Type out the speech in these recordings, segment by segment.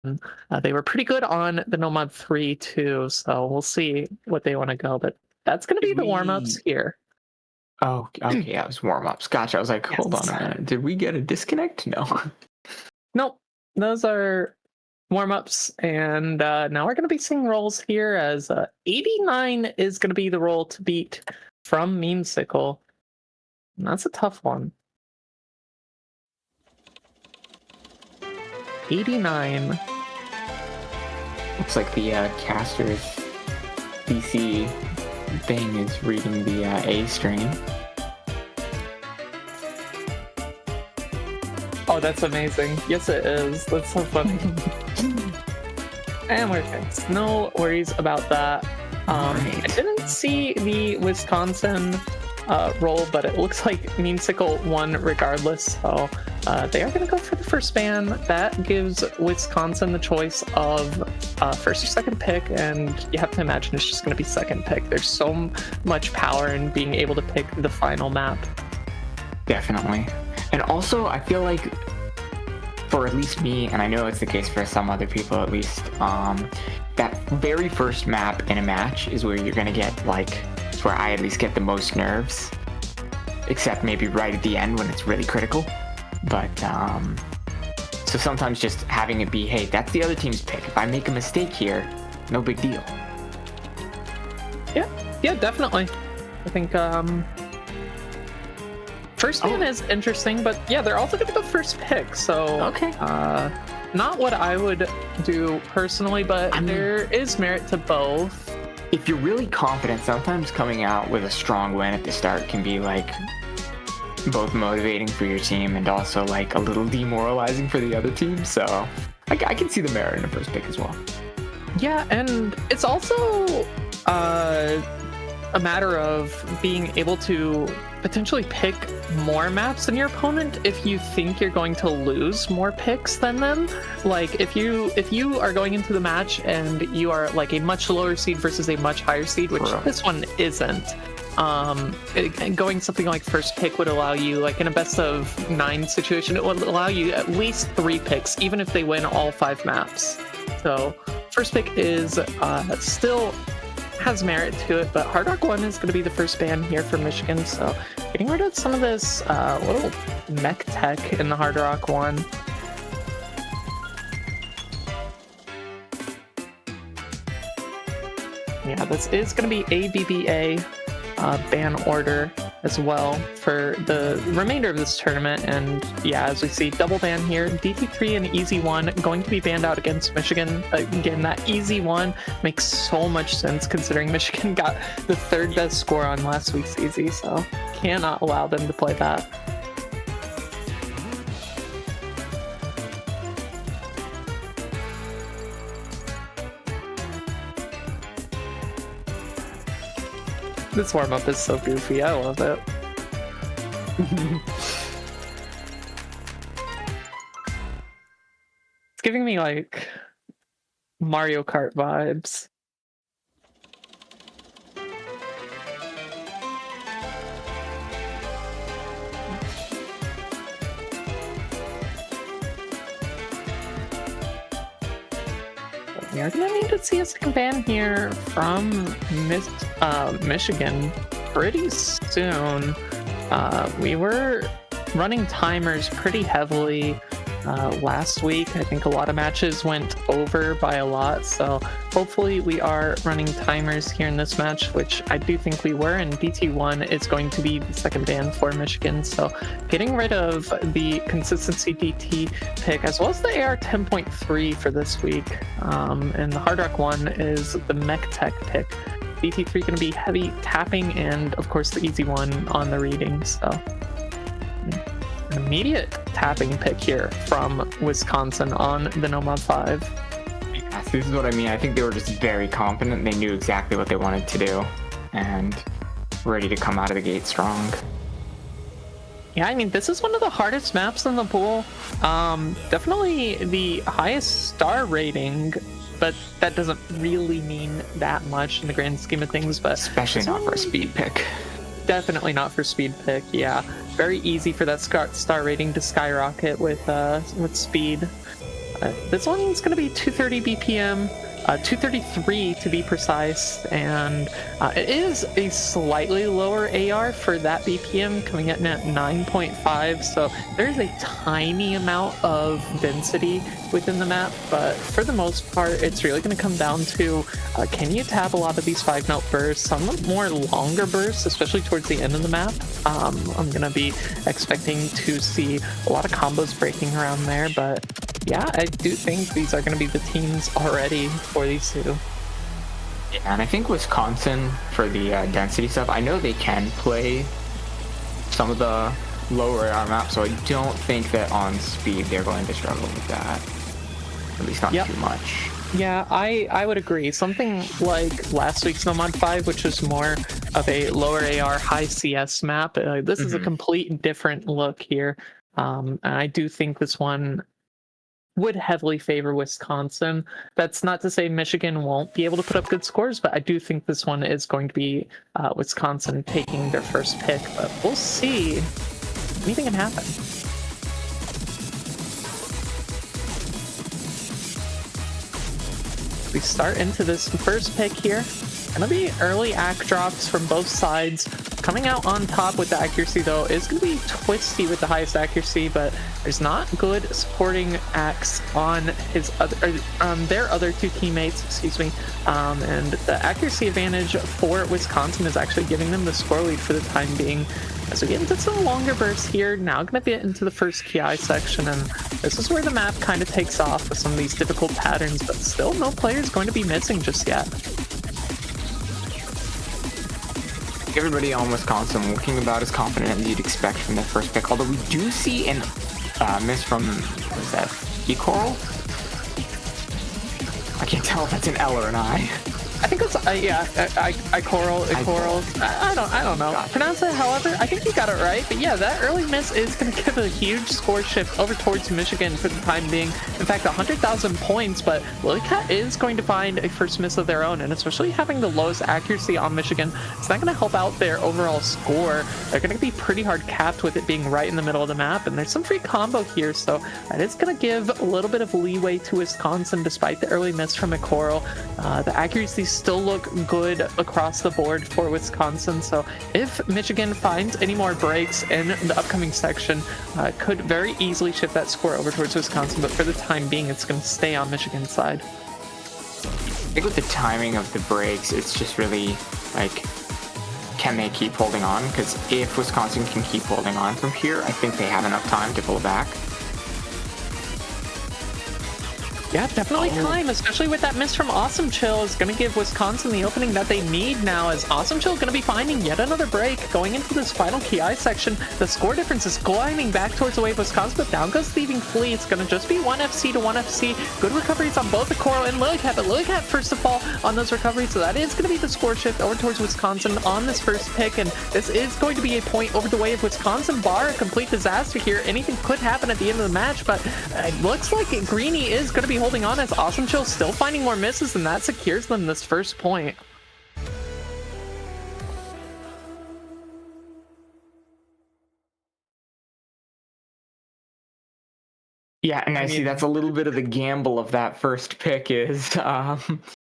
They were pretty good on the Nomad 3 too, so we'll see what they want to go. But that's going to be Did the warm-ups we? here. Oh, okay. That was warm-ups. Gotcha. I was like, hold on Yes. a minute. Did we get a disconnect? No. Nope. Those are warm-ups, and now we're going to be seeing rolls here as 89 is going to be the roll to beat from Memesicle. And that's a tough one. 89. Looks like the caster's DC thing is reading the A string. Oh, that's amazing. Yes, it is. That's so funny. And we're fixed. No worries about that. Right. I didn't see the Wisconsin roll, but it looks like Memesicle won regardless. So they are going to go for the first ban. That gives Wisconsin the choice of first or second pick, and you have to imagine it's just going to be second pick. There's so much power in being able to pick the final map. Definitely. And also, I feel like for at least me, and I know it's the case for some other people at least, that very first map in a match is where you're going to get, like, it's where I at least get the most nerves. Except maybe right at the end when it's really critical. But, so sometimes just having it be, hey, that's the other team's pick. If I make a mistake here, no big deal. Yeah, definitely. I think first ban is interesting, but yeah, they're also going to go first pick. So Okay. not what I would do personally, but there is merit to both. If you're really confident, sometimes coming out with a strong win at the start can be like both motivating for your team and also like a little demoralizing for the other team. So I can see the merit in the first pick as well. Yeah, and it's also a matter of being able to potentially pick more maps than your opponent if you think you're going to lose more picks than them. Like if you are going into the match and you are like a much lower seed versus a much higher seed, which this one isn't, going something like first pick would allow you, like in a best of 9 situation, it would allow you at least 3 picks even if they win all 5 maps. So first pick is still has merit to it, but Hard Rock 1 is going to be the first ban here for Michigan, so getting rid of some of this little mech tech in the Hard Rock 1. Yeah, this is going to be ABBA ban order as well for the remainder of this tournament, and yeah, as we see, double ban here. DT3 and Easy 1 going to be banned out against Michigan. Again, that Easy 1 makes so much sense considering Michigan got the 3rd best score on last week's Easy, so cannot allow them to play that. This warm-up is so goofy, I love it. It's giving me like Mario Kart vibes. We are gonna need to see a second ban here from Michigan pretty soon. We were running timers pretty heavily last week. I think a lot of matches went over by a lot, so hopefully we are running timers here in this match, which I do think we were, and DT1 is going to be the second ban for Michigan, so getting rid of the consistency DT pick as well as the AR 10.3 for this week, and the Hard Rock 1 is the mech tech pick. DT3 going to be heavy tapping, and of course the Easy 1 on the reading, so an immediate tapping pick here from Wisconsin on the Nomad 5. Yes, this is what I mean. I think they were just very confident. They knew exactly what they wanted to do and ready to come out of the gate strong. Yeah, I mean, this is one of the hardest maps in the pool. Definitely the highest star rating, but that doesn't really mean that much in the grand scheme of things. But especially not for a speed pick. Definitely not for speed pick, yeah. Very easy for that star rating to skyrocket with speed. This one's going to be 230 BPM, 233 to be precise, and it is a slightly lower AR for that BPM, coming in at 9.5, so there's a tiny amount of density within the map, but for the most part, it's really going to come down to can you tap a lot of these 5-note bursts, some more longer bursts, especially towards the end of the map. I'm going to be expecting to see a lot of combos breaking around there, but yeah, I do think these are going to be the teams already for these two. Yeah, and I think Wisconsin, for the density stuff, I know they can play some of the lower AR maps, so I don't think that on speed they're going to struggle with that. At least not too much. Yeah, I would agree. Something like last week's No Mod 5, which was more of a lower AR, high CS map. This is a complete different look here. And I do think this one would heavily favor Wisconsin. That's not to say Michigan won't be able to put up good scores, but I do think this one is going to be Wisconsin taking their first pick. But we'll see. Anything can happen. We start into this first pick here. Gonna be early act drops from both sides. Coming out on top with the accuracy, though, is gonna be Twisty with the highest accuracy, but there's not good supporting acts on his other, their other two teammates, excuse me. And the accuracy advantage for Wisconsin is actually giving them the score lead for the time being. As we get into some longer bursts here, now gonna get into the first KI section, and this is where the map kind of takes off with some of these difficult patterns, but still no player is going to be missing just yet. Everybody on Wisconsin looking about as confident as you'd expect from their first pick, although we do see an miss from, what is that, E-Coral? I can't tell if that's an L or an I. I think it's Coral. I don't know. Gotcha. Pronounce it however. I think you got it right. But yeah, that early miss is going to give a huge score shift over towards Michigan for the time being. In fact, 100,000 points. But Lilycat is going to find a first miss of their own, and especially having the lowest accuracy on Michigan, it's not going to help out their overall score. They're going to be pretty hard capped with it being right in the middle of the map, and there's some free combo here, so that is going to give a little bit of leeway to Wisconsin despite the early miss from Coral. The accuracy still look good across the board for Wisconsin, so if Michigan finds any more breaks in the upcoming section, could very easily shift that score over towards Wisconsin, but for the time being it's going to stay on Michigan's side. I think with the timing of the breaks, it's just really like, can they keep holding on? Because if Wisconsin can keep holding on from here, I think they have enough time to pull back. Yeah, definitely time, especially with that miss from Awesome Chill, is going to give Wisconsin the opening that they need now, as Awesome Chill going to be finding yet another break going into this final KI section. The score difference is gliding back towards the way of Wisconsin, but down goes Thieving Flea. It's going to just be 1 FC to 1 FC. Good recoveries on both the Coral and Lilycat, but Lilycat first of all on those recoveries, so that is going to be the score shift over towards Wisconsin on this first pick, and this is going to be a point over the way of Wisconsin, bar a complete disaster here. Anything could happen at the end of the match, but it looks like Greeny is going to be holding on, as Awesome Chill still finding more misses, and that secures them this first point. Yeah, and I see that's a little bit of the gamble of that first pick is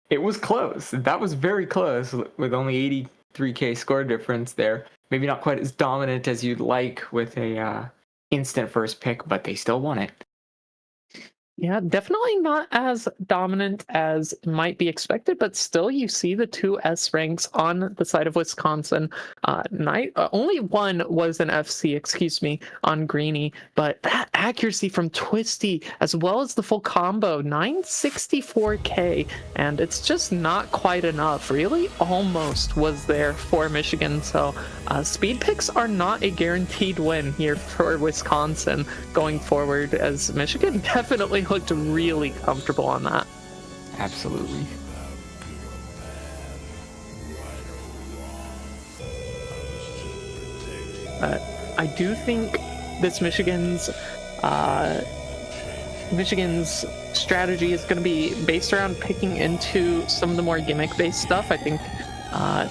it was close. That was very close with only 83k score difference there. Maybe not quite as dominant as you'd like with a instant first pick, but they still won it. Yeah, definitely not as dominant as might be expected, but still you see the two S ranks on the side of Wisconsin. Only one was an FC, excuse me, on Greeny, but that accuracy from Twisty as well as the full combo, 964k, and it's just not quite enough. Really almost was there for Michigan, so speed picks are not a guaranteed win here for Wisconsin going forward, as Michigan definitely looked really comfortable on that. Absolutely. I do think this Michigan's strategy is going to be based around picking into some of the more gimmick-based stuff. I think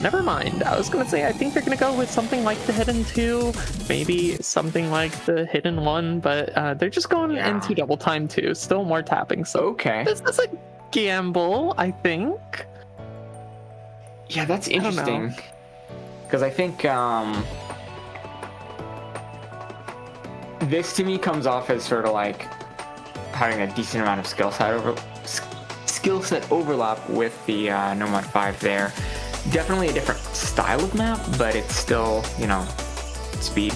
Never mind. I was gonna say I think they're gonna go with something like the Hidden 2, maybe something like the Hidden 1, but they're just going into Double Time 2. Still more tapping. So okay. this is a gamble, I think. Yeah, that's interesting. Because I think this to me comes off as sort of like having a decent amount of skill set overlap with the Nomad 5 there. Definitely a different style of map, but it's still, you know, speed.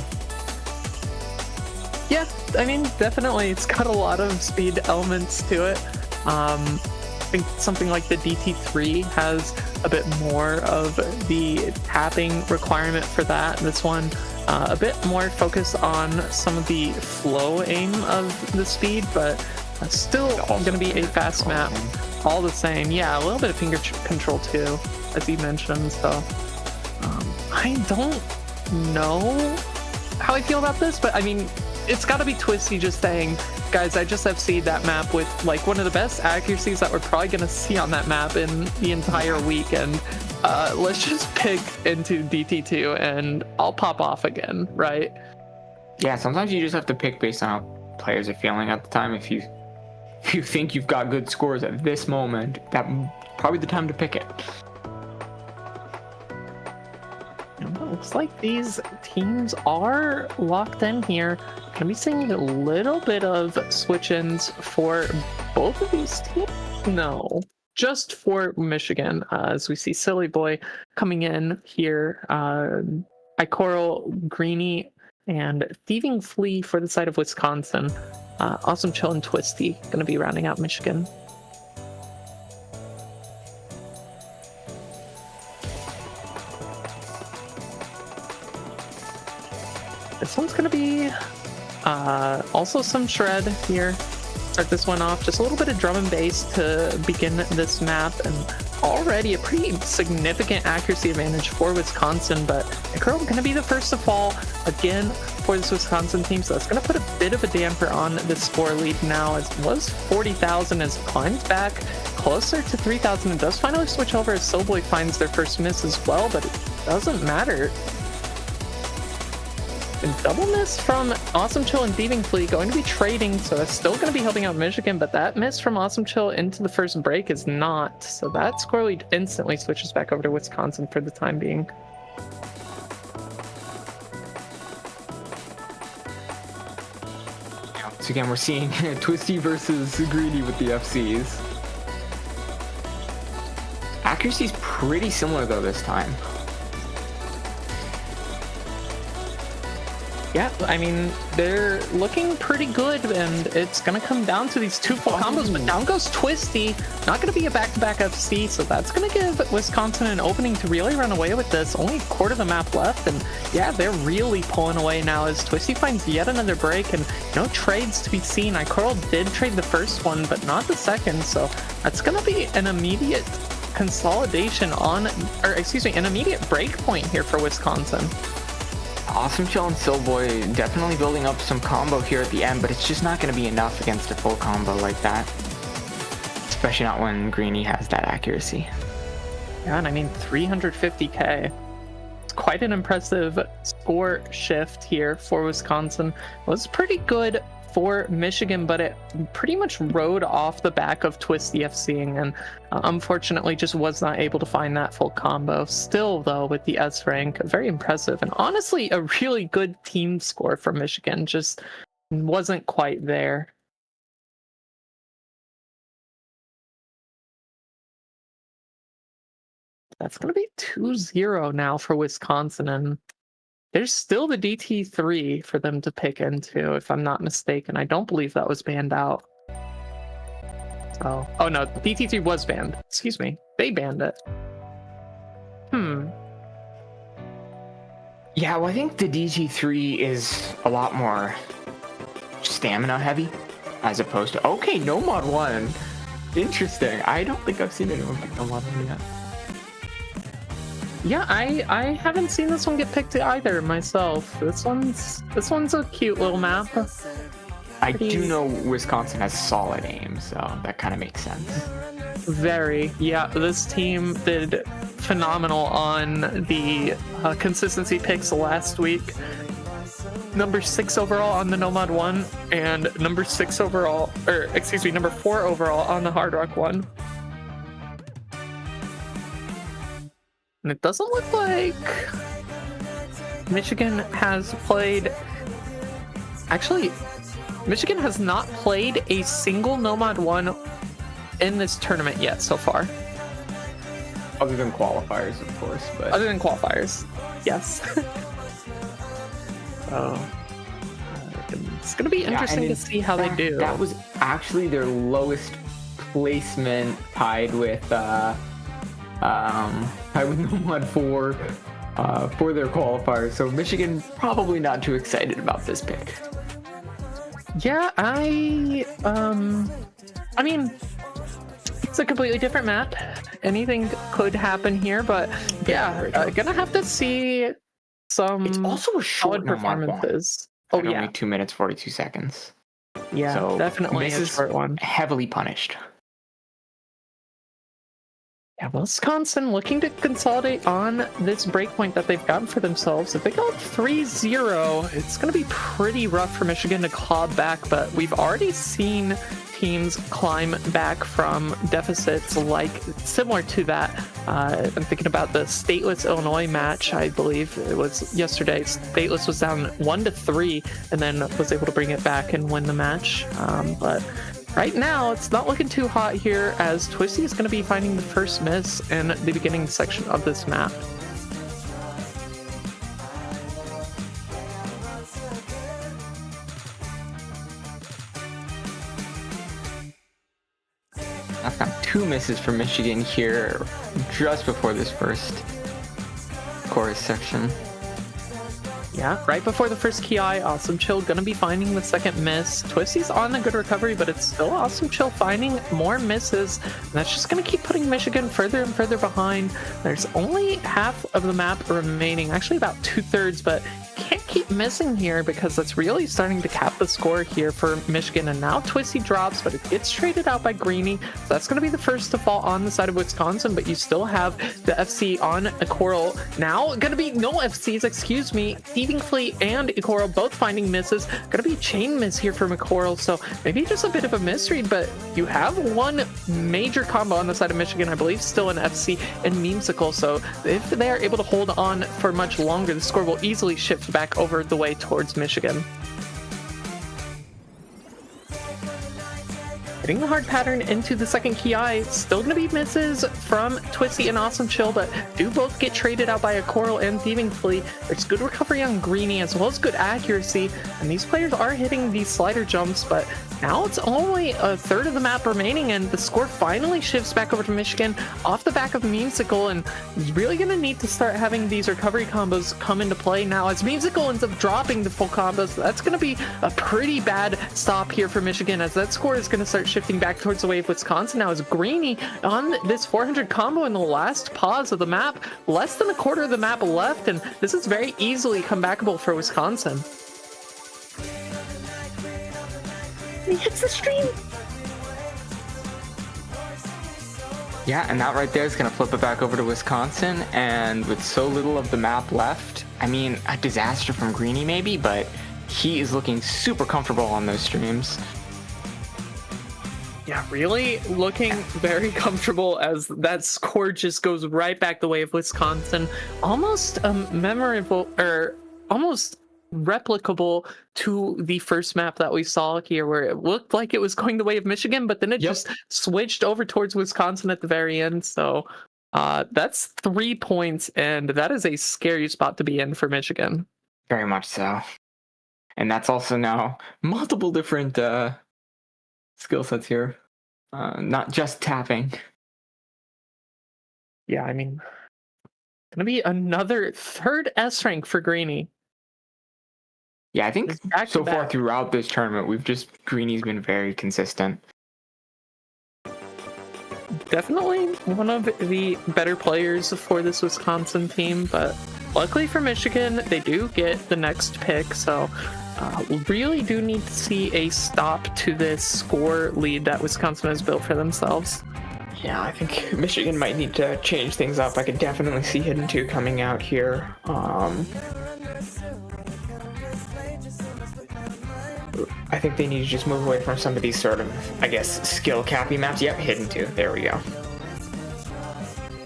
Yeah, I mean, definitely it's got a lot of speed elements to it. I think something like the DT3 has a bit more of the tapping requirement for that. This one a bit more focus on some of the flow aim of the speed, but still going to be a fast map all the same. Yeah, a little bit of finger control too, as you mentioned. So I don't know how I feel about this, but I mean, it's got to be Twisty just saying, guys, I just FC'd that map with like one of the best accuracies that we're probably going to see on that map in the entire weekend. Let's just pick into DT2 and I'll pop off again, right? Yeah, sometimes you just have to pick based on how players are feeling at the time. If you think you've got good scores at this moment, that's probably the time to pick it. Looks like these teams are locked in here. Gonna be seeing a little bit of switch-ins for both of these teams. No, just for Michigan, as we see Silly Boy coming in here. Icoral, Greeny, and Thieving Flea for the side of Wisconsin. Awesome Chill and Twisty gonna be rounding out Michigan. This one's gonna be also some shred here. Start this one off, just a little bit of drum and bass to begin this map, and already a pretty significant accuracy advantage for Wisconsin, but Icoral gonna be the first to fall again for this Wisconsin team, so that's gonna put a bit of a damper on the score lead now, as it was 40,000 as it climbs back closer to 3,000 and does finally switch over as Soulboy finds their first miss as well, but it doesn't matter. And double miss from Awesome Chill and Thieving Flea, going to be trading, so that's still going to be helping out Michigan, but that miss from Awesome Chill into the first break is not. So that score lead instantly switches back over to Wisconsin for the time being. Once again, we're seeing Twisty versus Greedy with the FCs. Accuracy's pretty similar though this time. Yeah, I mean, they're looking pretty good, and it's going to come down to these two full combos, but down goes Twisty. Not going to be a back-to-back FC, so that's going to give Wisconsin an opening to really run away with this. Only a quarter of the map left, and yeah, they're really pulling away now as Twisty finds yet another break, and no trades to be seen. Icoral did trade the first one, but not the second, so that's going to be an immediate consolidation on, or excuse me, an immediate break point here for Wisconsin. Awesome Chill and Soulboy definitely building up some combo here at the end, but it's just not going to be enough against a full combo like that. Especially not when Greeny has that accuracy. Yeah, and I mean 350k. It's quite an impressive score shift here for Wisconsin. It was pretty good for Michigan, but it pretty much rode off the back of Twisty FCing, and unfortunately just was not able to find that full combo. Still, though, with the S rank, very impressive, and honestly a really good team score for Michigan, just wasn't quite there. That's going to be 2-0 now for Wisconsin, and there's still the DT3 for them to pick into, if I'm not mistaken. I don't believe that was banned out. So, oh no, DT3 was banned. Excuse me. They banned it. Yeah, well, I think the DT3 is a lot more stamina heavy as opposed to... Okay, no mod 1. Interesting. I don't think I've seen anyone pick no mod 1 yet. Yeah, I haven't seen this one get picked either myself. This one's a cute little map. I do know Wisconsin has solid aim, so that kind of makes sense. Very, yeah. This team did phenomenal on the consistency picks last week. Number 6 overall on the Nomad one, and number 6 overall, or excuse me, number 4 overall on the Hard Rock one. And it doesn't look like Michigan has played. Actually, Michigan has not played a single Nomad 1 in this tournament yet so far. Other than qualifiers, of course. But other than qualifiers, yes. It's going to be interesting to see how they do. That was actually their lowest placement, tied with Nomad 4 for their qualifiers. So Michigan probably not too excited about this pick. Yeah, I mean, it's a completely different map. Anything could happen here, but yeah, gonna have to see some. It's also a short performances. Oh yeah, only 2 minutes 42 seconds. Yeah, so definitely a short one. Heavily punished. Yeah, Wisconsin looking to consolidate on this breakpoint that they've gotten for themselves. If they go 3-0, it's going to be pretty rough for Michigan to claw back, but we've already seen teams climb back from deficits similar to that. I'm thinking about the Stateless Illinois match, I believe it was yesterday. Stateless was down 1-3 and then was able to bring it back and win the match. But right now, it's not looking too hot here, as Twisty is going to be finding the first miss in the beginning section of this map. I found 2 misses for Michigan here just before this first chorus section. Yeah, right before the first Ki, Awesome Chill gonna be finding the second miss. Twisty's on a good recovery, but it's still Awesome Chill finding more misses. And that's just gonna keep putting Michigan further and further behind. There's only half of the map remaining, actually about 2/3, but can't keep missing here because that's really starting to cap the score here for Michigan. And now Twisty drops, but it gets traded out by Greeny. So that's going to be the first to fall on the side of Wisconsin, but you still have the FC on Coral. Now going to be no FCs, excuse me. Thieving Fleet and Coral both finding misses. Going to be chain miss here for McCoral. So maybe just a bit of a misread, but you have one major combo on the side of Michigan, I believe still an FC and Memesicle. So if they are able to hold on for much longer, the score will easily shift back over the way towards Michigan. Hitting the hard pattern into the second Ki, still going to be misses from Twisty and Awesome Chill, but do both get traded out by a Coral and Thieving Fleet. There's good recovery on Greeny as well as good accuracy, and these players are hitting these slider jumps, but now it's only a third of the map remaining, and the score finally shifts back over to Michigan off the back of Memesicle, and he's really going to need to start having these recovery combos come into play now. As Memesicle ends up dropping the full combos, that's going to be a pretty bad stop here for Michigan, as that score is going to start shifting back towards the way of Wisconsin now, as Greeny on this 400 combo in the last pause of the map, less than a quarter of the map left, and this is very easily comebackable for Wisconsin. He hits the stream. Yeah, and that right there is going to flip it back over to Wisconsin, and with so little of the map left, I mean, a disaster from Greeny maybe, but he is looking super comfortable on those streams. Yeah, really looking very comfortable, as that score just goes right back the way of Wisconsin. Almost memorable, or almost replicable to the first map that we saw here, where it looked like it was going the way of Michigan, but then it just switched over towards Wisconsin at the very end. So that's 3 points, and that is a scary spot to be in for Michigan. Very much so. And that's also now multiple different skill sets here, not just tapping. Yeah, I mean, gonna be another third S rank for Greeny. Yeah, I think so far throughout this tournament, Greeny's been very consistent. Definitely one of the better players for this Wisconsin team, but luckily for Michigan, they do get the next pick, so We really do need to see a stop to this score lead that Wisconsin has built for themselves. Yeah, I think Michigan might need to change things up. I could definitely see Hidden 2 coming out here. I think they need to just move away from some of these sort of, I guess, skill cappy maps. Yep, Hidden 2. There we go.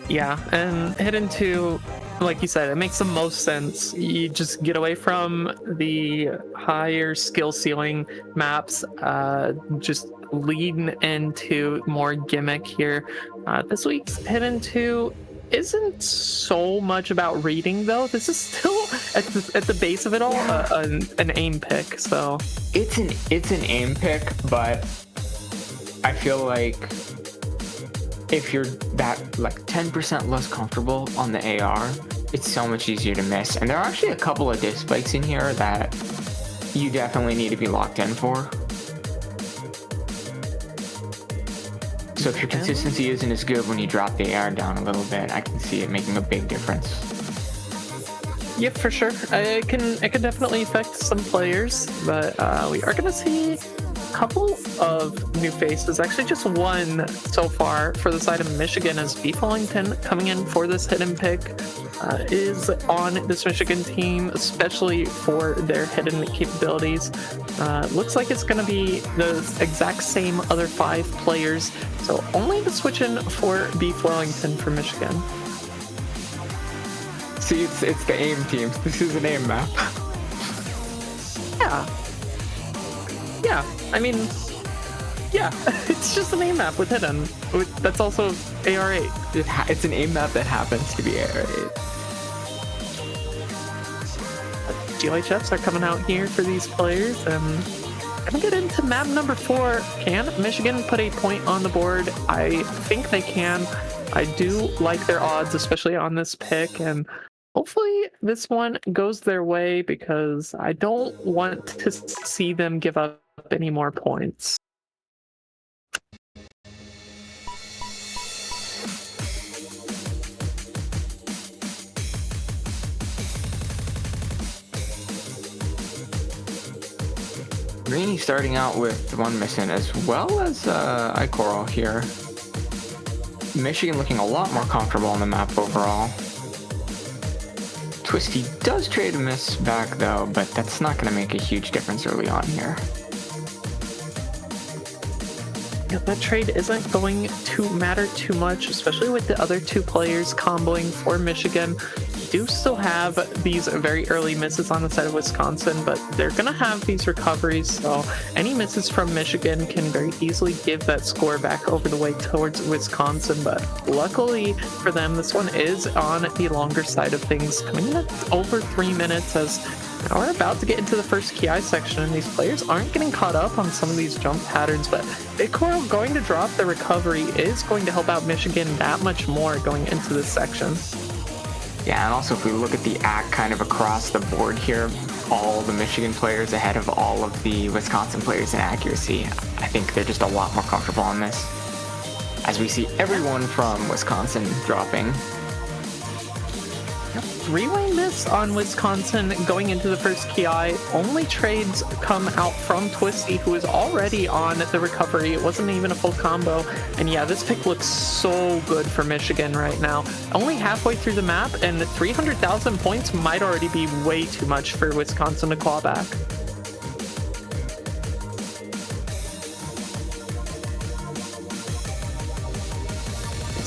Yeah, and Hidden 2, like you said, it makes the most sense. You just get away from the higher skill ceiling maps, just lean into more gimmick here. This week's Hidden 2 isn't so much about reading, though. This is still at the base of it all, an aim pick. So it's an aim pick, but I feel like if you're that like 10% less comfortable on the AR, it's so much easier to miss. And there are actually a couple of diff spikes in here that you definitely need to be locked in for. So if your consistency isn't as good when you drop the AR down a little bit, I can see it making a big difference. Yep, for sure. It can definitely affect some players, but we are gonna see couple of new faces, actually just one so far for the side of Michigan, as Beef Wellington coming in for this hidden pick is on this Michigan team, especially for their hidden capabilities. Looks like it's going to be the exact same other 5 players, so only the switch in for Beef Wellington for Michigan. See, it's the aim teams. This is an aim map. Yeah, I mean, yeah, it's just an aim map with hidden. That's also AR8. It's an aim map that happens to be AR8. GLHFs are coming out here for these players, and gonna get into map number 4. Can Michigan put a point on the board? I think they can. I do like their odds, especially on this pick, and hopefully this one goes their way, because I don't want to see them give up any more points. Greeny starting out with 1 missing, as well as iCoral here. Michigan looking a lot more comfortable on the map overall. Twisty does trade a miss back though, but that's not going to make a huge difference early on here. Yeah, that trade isn't going to matter too much, especially with the other 2 players comboing for Michigan. Do still have these very early misses on the side of Wisconsin, but they're going to have these recoveries, so any misses from Michigan can very easily give that score back over the way towards Wisconsin. But luckily for them, this one is on the longer side of things, coming in at over 3 minutes, as now we're about to get into the first KI section, and these players aren't getting caught up on some of these jump patterns, but Big Coral going to drop the recovery is going to help out Michigan that much more going into this section. Yeah, and also if we look at the act kind of across the board here, all the Michigan players ahead of all of the Wisconsin players in accuracy, I think they're just a lot more comfortable on this, as we see everyone from Wisconsin dropping. Rewind this on Wisconsin going into the first KI. Only trades come out from Twisty, who is already on the recovery. It wasn't even a full combo. And yeah, this pick looks so good for Michigan right now. Only halfway through the map, and 300,000 points might already be way too much for Wisconsin to claw back.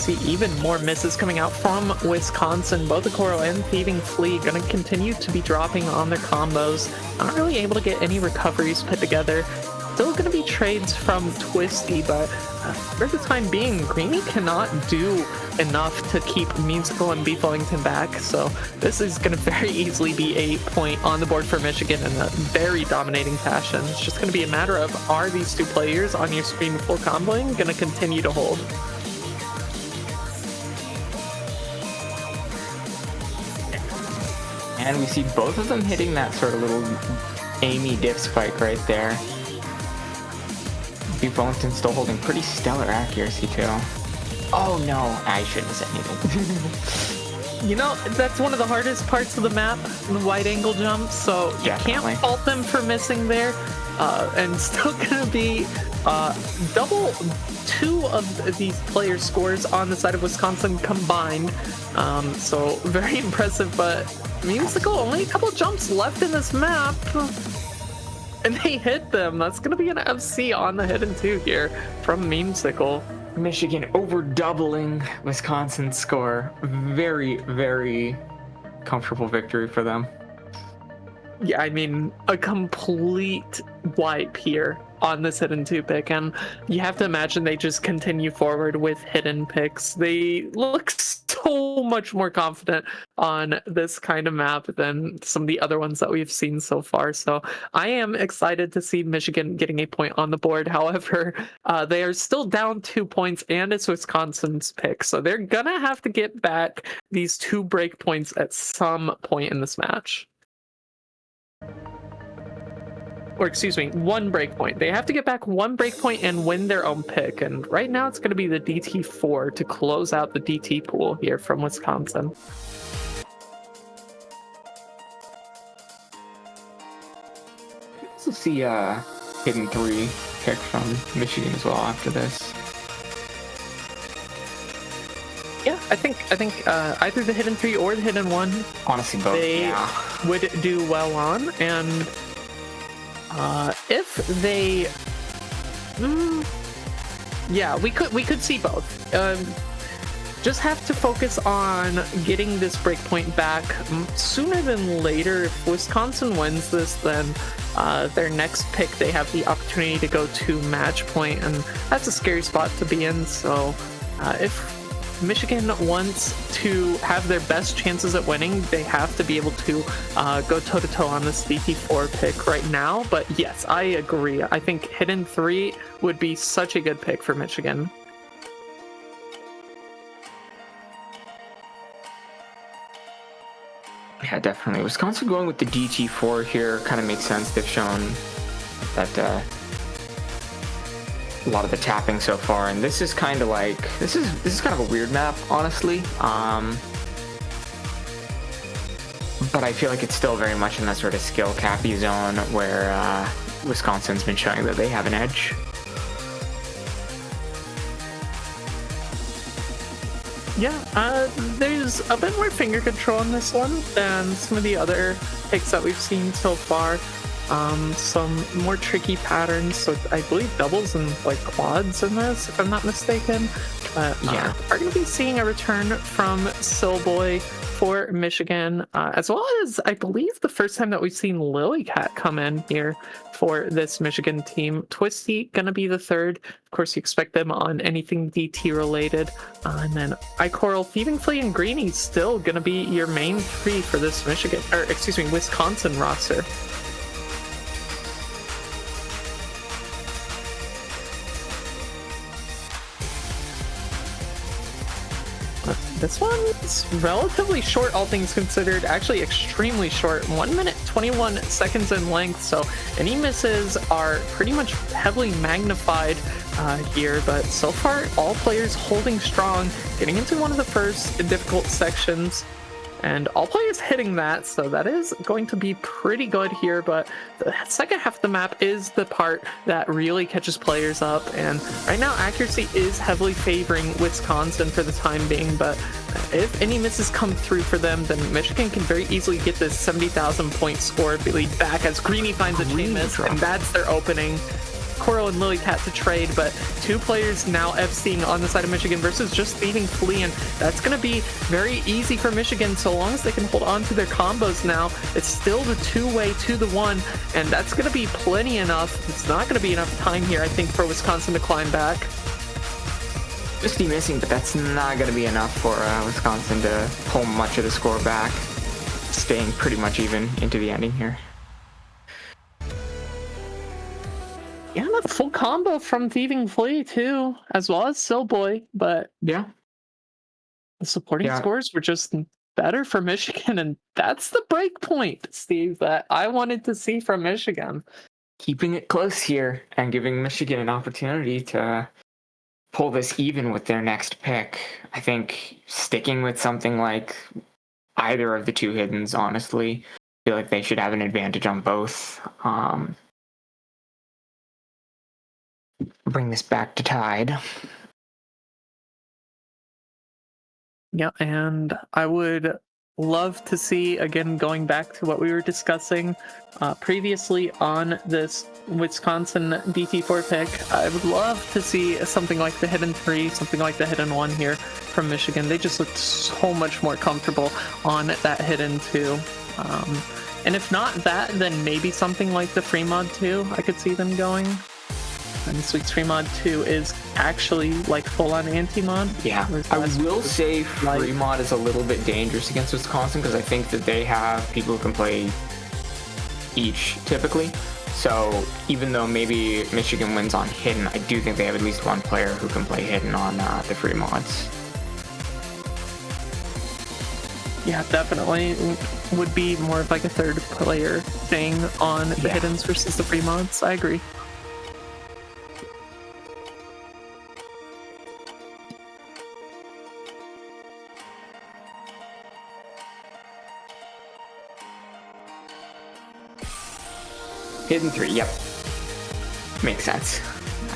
See even more misses coming out from Wisconsin. Both the Coral and Thieving Flea going to continue to be dropping on their combos. Not really able to get any recoveries put together. Still going to be trades from Twisty, but for the time being, Greeny cannot do enough to keep Musical and Beef Wellington back. So this is going to very easily be a point on the board for Michigan in a very dominating fashion. It's just going to be a matter of, are these 2 players on your screen full comboing going to continue to hold? And we see both of them hitting that sort of little Amy diff spike right there. Beef Wellington still holding pretty stellar accuracy too. Oh no, I shouldn't have said anything. You know, that's one of the hardest parts of the map, the wide angle jump, so you Definitely. can't fault them for missing there. And still gonna be double 2 of these players' scores on the side of Wisconsin combined. So very impressive, but Musical, only a couple jumps left in this map. And they hit them. That's gonna be an FC on the hidden 2 here from Memesicle. Michigan over doubling Wisconsin's score. Very, very comfortable victory for them. Yeah, I mean, a complete wipe here on this hidden 2 pick, and you have to imagine they just continue forward with hidden picks. They look so much more confident on this kind of map than some of the other ones that we've seen so far. So I am excited to see Michigan getting a point on the board. However, they are still down 2 points, and it's Wisconsin's pick. So they're gonna have to get back these 2 break points at some point in this match. Or excuse me, 1 breakpoint. They have to get back 1 breakpoint and win their own pick. And right now it's going to be the DT4 to close out the DT pool here from Wisconsin. We also see a hidden 3 pick from Michigan as well after this. Yeah, I think either the hidden 3 or the hidden 1. Honestly, both. They would do well on, and if they, yeah, we could see both. Just have to focus on getting this breakpoint back sooner than later. If Wisconsin wins this, then their next pick, they have the opportunity to go to match point, and that's a scary spot to be in. So if Michigan wants to have their best chances at winning, they have to be able to go toe-to-toe on this DT4 pick right now. But yes, I agree. I think hidden 3 would be such a good pick for Michigan. Yeah, definitely. Wisconsin going with the DT4 here kind of makes sense. They've shown that a lot of the tapping so far, and this is kind of like this is kind of a weird map, honestly. But I feel like it's still very much in that sort of skill cappy zone where Wisconsin's been showing that they have an edge. Yeah, there's a bit more finger control on this one than some of the other picks that we've seen so far. Some more tricky patterns, so I believe doubles and like quads in this, if I'm not mistaken. But Yeah. Are going to be seeing a return from Silboy for Michigan, as well as I believe the first time that we've seen Lilycat come in here for this Michigan team. Twisty going to be the third. Of course, you expect them on anything DT related. And then iCoral, Thieving Flea, and Greenie still going to be your main 3 for this Wisconsin roster. This one's relatively short, all things considered. Actually, extremely short. 1 minute 21 seconds in length. So any misses are pretty much heavily magnified here. But so far, all players holding strong, getting into one of the first difficult sections. And all players hitting that, so that is going to be pretty good here. But the second half of the map is the part that really catches players up. And right now, accuracy is heavily favoring Wisconsin for the time being. But if any misses come through for them, then Michigan can very easily get this 70,000 point score lead back as Greenie finds a chain miss, and that's their opening. Coral and Lilycat to trade, but 2 players now FCing on the side of Michigan versus just Thieving Flea, and that's going to be very easy for Michigan so long as they can hold on to their combos now. It's still the 2-way to the 1, and that's going to be plenty enough. It's not going to be enough time here, I think, for Wisconsin to climb back. Twisty missing, but that's not going to be enough for Wisconsin to pull much of the score back, staying pretty much even into the ending here. Yeah, the full combo from Thieving Flea too, as well as Silboy, but yeah, the supporting scores were just better for Michigan, and that's the break point, Steve, that I wanted to see from Michigan. Keeping it close here and giving Michigan an opportunity to pull this even with their next pick. I think sticking with something like either of the two hiddens, honestly. I feel like they should have an advantage on both. Bring this back to Tide. Yeah, and I would love to see, again, going back to what we were discussing previously on this Wisconsin DT4 pick, I would love to see something like the Hidden 3, something like the Hidden 1 here from Michigan. They just looked so much more comfortable on that Hidden 2. And if not that, then maybe something like the Free Mod 2, I could see them going. And this week's Free Mod 2 is actually like full-on anti-mod. Yeah, I will say Free Mod is a little bit dangerous against Wisconsin because I think that they have people who can play each typically. So even though maybe Michigan wins on Hidden, I do think they have at least one player who can play Hidden on the Free Mods. Yeah, definitely would be more of like a third player thing on the Hiddens versus the Free Mods. I agree. Hidden 3, yep. Makes sense.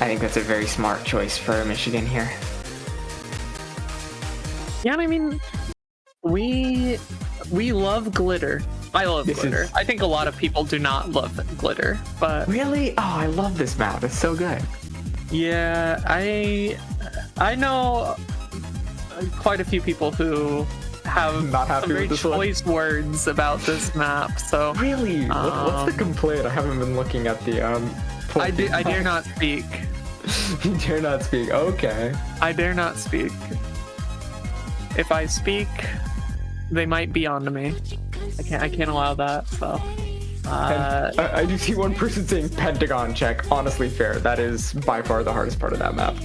I think that's a very smart choice for Michigan here. Yeah, I mean, we love glitter. I love glitter. I think a lot of people do not love glitter, but really, oh, I love this map. It's so good. Yeah, I know quite a few people who have not happy some very with this choice words about this map. So really, what's the complaint? I haven't been looking at the I dare not speak. You dare not speak. Okay. I dare not speak. If I speak, they might be onto me. I can't allow that. So. I do see one person saying Pentagon check. Honestly, fair. That is by far the hardest part of that map.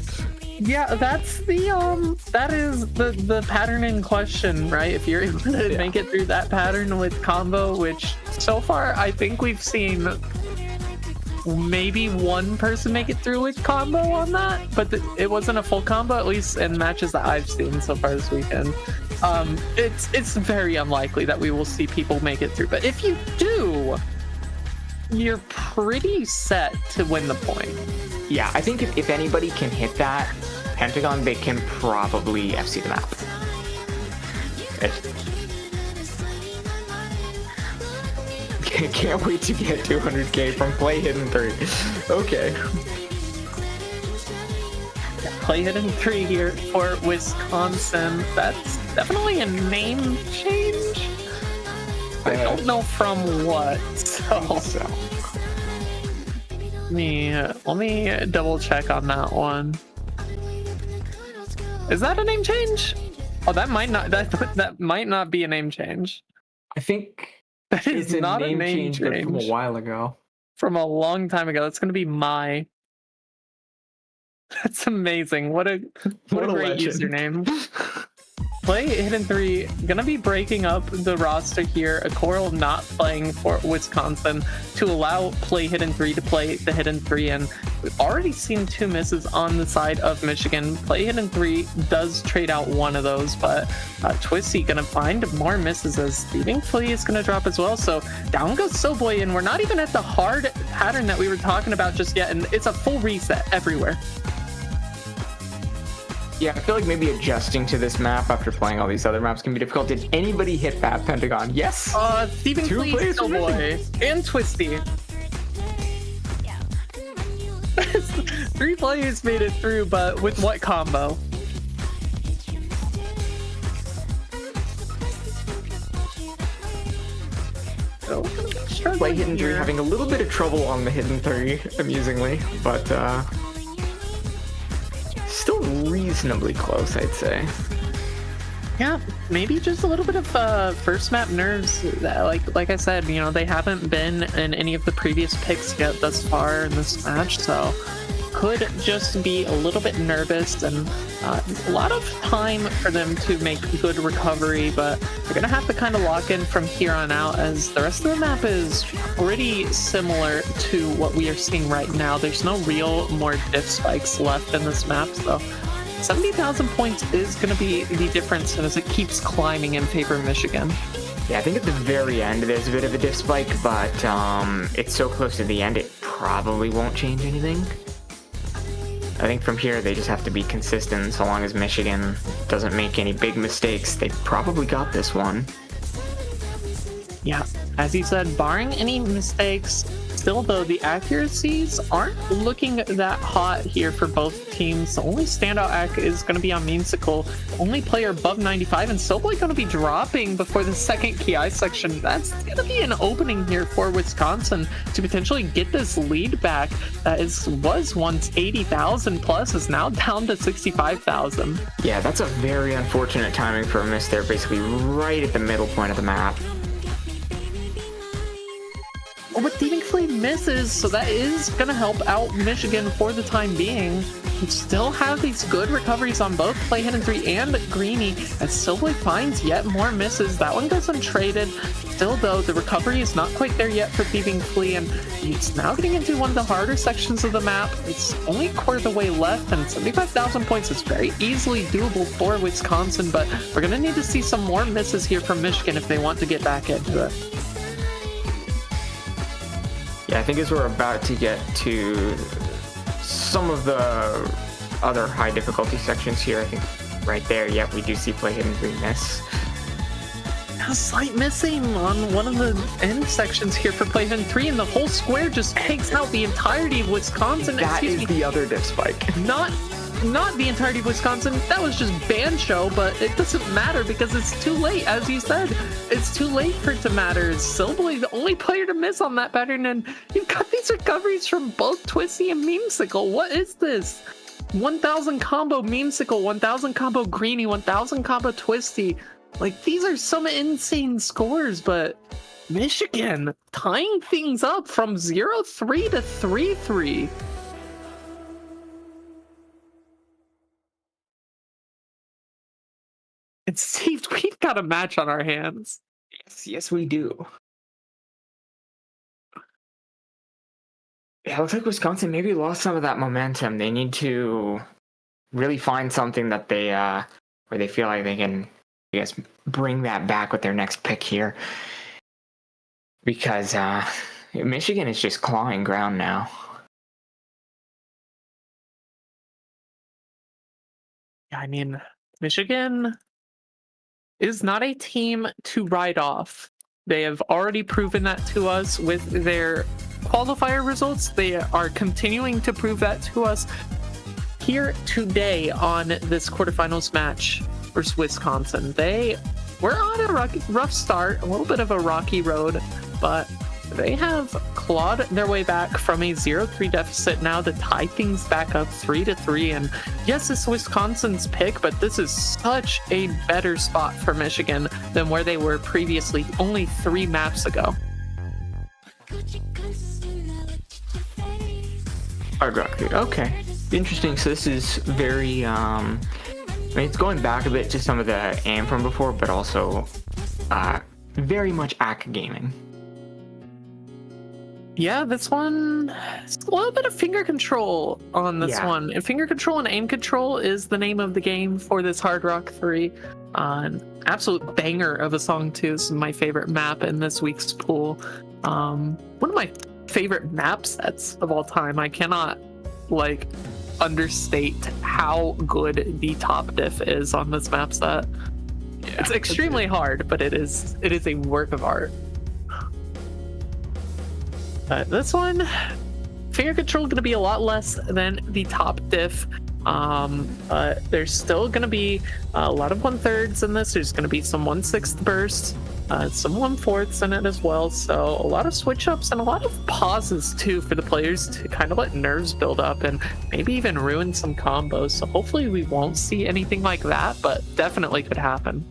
Yeah, that's that is the pattern in question, right? If you're able to make it through that pattern with combo, which so far I think we've seen maybe one person make it through with combo on that, but it wasn't a full combo, at least in matches that I've seen so far this weekend. It's very unlikely that we will see people make it through, but if you do, you're pretty set to win the point. Yeah, I think if anybody can hit that Pentagon, they can probably FC the map. Can't wait to get 200k from Play Hidden 3. Okay. Play Hidden 3 here for Wisconsin. That's definitely a name change. I don't know from what. So. Let me double check on that one. Is that a name change? Oh, that might not be a name change. I think that is not a name change from a while ago. From a long time ago. That's gonna be my. That's amazing. What a great legend. Username. Play Hidden 3 gonna be breaking up the roster here. A Coral not playing for Wisconsin to allow Play Hidden 3 to play the Hidden 3, and we've already seen 2 misses on the side of Michigan. Play Hidden 3 does trade out one of those, but Twisty gonna find more misses as Thieving Flea is gonna drop as well. So down goes Soboy, and we're not even at the hard pattern that we were talking about just yet, and it's a full reset everywhere. Yeah, I feel like maybe adjusting to this map after playing all these other maps can be difficult. Did anybody hit that Pentagon? Yes. Thieving Flea, Boy, and Twisty. 3 players made it through, but with what combo? Play Hidden 3 having a little bit of trouble on the Hidden 3, amusingly, but still reasonably close, I'd say. Yeah, maybe just a little bit of first map nerves. Like I said, you know, they haven't been in any of the previous picks yet thus far in this match, so could just be a little bit nervous, and a lot of time for them to make good recovery, but they're gonna have to kind of lock in from here on out, as the rest of the map is pretty similar to what we are seeing right now. There's no real more diff spikes left in this map, so 70,000 points is going to be the difference as it keeps climbing in favor of Michigan. Yeah, I think at the very end there's a bit of a diff spike, but it's so close to the end it probably won't change anything. I think from here they just have to be consistent. So long as Michigan doesn't make any big mistakes, they probably got this one. Yeah, as you said, barring any mistakes, still though the accuracies aren't looking that hot here for both teams. The only standout act is going to be on Memesicle, only player above 95, and Sobly going to be dropping before the second KI section. That's going to be an opening here for Wisconsin to potentially get this lead back that was once 80,000 plus, is now down to 65,000. Yeah, that's a very unfortunate timing for a miss there, basically right at the middle point of the map. Oh, but Thieving Flea misses, so that is going to help out Michigan for the time being. We still have these good recoveries on both Play Hidden 3 and Greeny, as Silboy finds yet more misses. That one goes untraded. Still, though, the recovery is not quite there yet for Thieving Flea, and it's now getting into one of the harder sections of the map. It's only a quarter of the way left, and 75,000 points is very easily doable for Wisconsin, but we're going to need to see some more misses here from Michigan if they want to get back into it. Yeah, I think as we're about to get to some of the other high difficulty sections here, I think right there, yep, we do see Play Hidden 3 miss. A slight missing on one of the end sections here for Play Hidden 3, and the whole square just takes out the entirety of Wisconsin. That is the other diff spike. Not the entirety of Wisconsin, that was just Bancho, but it doesn't matter because it's too late, as you said. It's too late for it to matter. It's Silboy, the only player to miss on that pattern, and you've got these recoveries from both Twisty and Memesicle. What is this? 1,000 combo Memesicle, 1,000 combo Greeny, 1,000 combo Twisty. Like, these are some insane scores, but Michigan tying things up from 0-3 to 3-3. And Steve, we've got a match on our hands. Yes, we do. Yeah, it looks like Wisconsin maybe lost some of that momentum. They need to really find something that they where they feel like they can, I guess, bring that back with their next pick here. Because Michigan is just clawing ground now. Yeah, I mean, Michigan is not a team to write off. They have already proven that to us with their qualifier results. They are continuing to prove that to us here today on this quarterfinals match versus Wisconsin. They were on a rough start, a little bit of a rocky road, but they have clawed their way back from a 0-3 deficit now to tie things back up 3-3. And yes, it's Wisconsin's pick, but this is such a better spot for Michigan than where they were previously, only 3 maps ago. Hard Rock 3, okay. Interesting. So this is very, I mean, it's going back a bit to some of the aim from before, but also very much AC gaming. Yeah, this one, it's a little bit of finger control on this one. And finger control and aim control is the name of the game for this Hard Rock 3. An absolute banger of a song, too. This is my favorite map in this week's pool. One of my favorite map sets of all time. I cannot, like, understate how good the top diff is on this map set. Yeah, it's extremely hard, but it is a work of art. This one, finger control going to be a lot less than the top diff. There's still going to be a lot of 1/3 in this. There's going to be some 1/6 bursts, some 1/4 in it as well. So a lot of switch ups and a lot of pauses too for the players to kind of let nerves build up and maybe even ruin some combos. So hopefully we won't see anything like that, but definitely could happen.